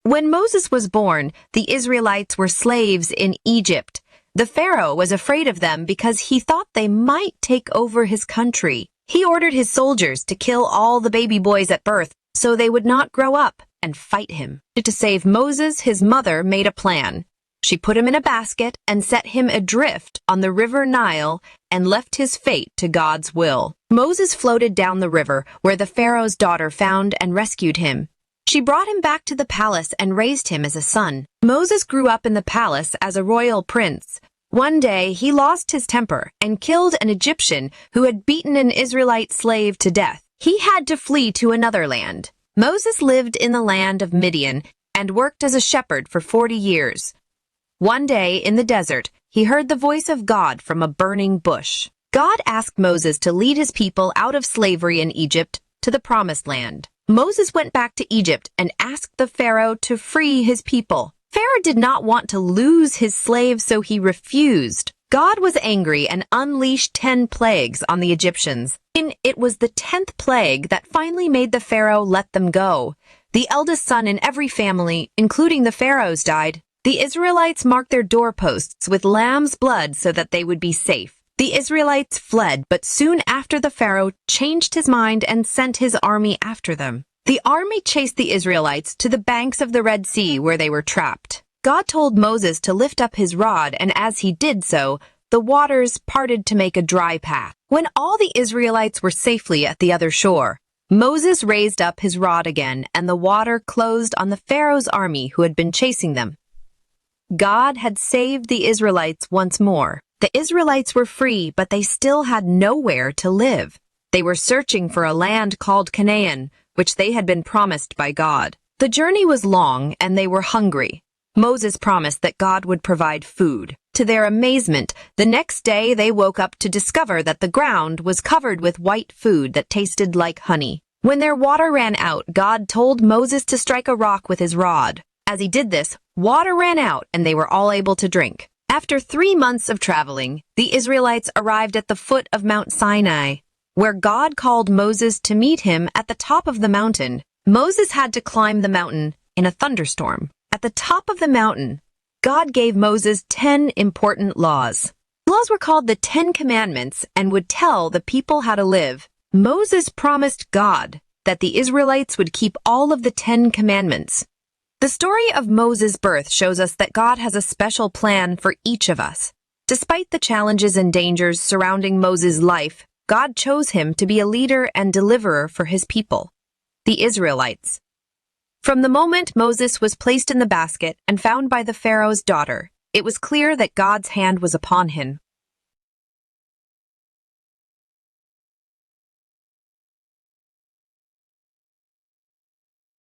When Moses was born, the Israelites were slaves in Egypt. The Pharaoh was afraid of them because he thought they might take over his country. He ordered his soldiers to kill all the baby boys at birth so they would not grow up and fight him. To save Moses, his mother made a plan. She put him in a basket and set him adrift on the river Nile and left his fate to God's will. Moses floated down the river where the Pharaoh's daughter found and rescued him. She brought him back to the palace and raised him as a son. Moses grew up in the palace as a royal prince. One day, he lost his temper and killed an Egyptian who had beaten an Israelite slave to death. He had to flee to another land. Moses lived in the land of Midian and worked as a shepherd for 40 years. One day, in the desert, he heard the voice of God from a burning bush. God asked Moses to lead his people out of slavery in Egypt to the Promised Land. Moses went back to Egypt and asked the Pharaoh to free his people. Pharaoh did not want to lose his slaves, so he refused. God was angry and unleashed 10 plagues on the Egyptians. It was the 10th plague that finally made the Pharaoh let them go. The eldest son in every family, including the Pharaoh's, died. The Israelites marked their doorposts with lamb's blood so that they would be safe. The Israelites fled, but soon after the Pharaoh changed his mind and sent his army after them. The army chased the Israelites to the banks of the Red Sea where they were trapped. God told Moses to lift up his rod, and as he did so, the waters parted to make a dry path. When all the Israelites were safely at the other shore, Moses raised up his rod again, and the water closed on the Pharaoh's army who had been chasing them. God had saved the Israelites once more. The Israelites were free, but they still had nowhere to live. They were searching for a land called Canaan, which they had been promised by God. The journey was long, and they were hungry. Moses promised that God would provide food. To their amazement, the next day they woke up to discover that the ground was covered with white food that tasted like honey. When their water ran out, God told Moses to strike a rock with his rod. As he did this, water ran out, and they were all able to drink. After 3 months of traveling, the Israelites arrived at the foot of Mount Sinai, where God called Moses to meet him at the top of the mountain. Moses had to climb the mountain in a thunderstorm. At the top of the mountain, God gave Moses 10 important laws. The laws were called the 10 Commandments and would tell the people how to live. Moses promised God that the Israelites would keep all of the 10 Commandments. The story of Moses' birth shows us that God has a special plan for each of us. Despite the challenges and dangers surrounding Moses' life, God chose him to be a leader and deliverer for his people, the Israelites. From the moment Moses was placed in the basket and found by the Pharaoh's daughter, it was clear that God's hand was upon him.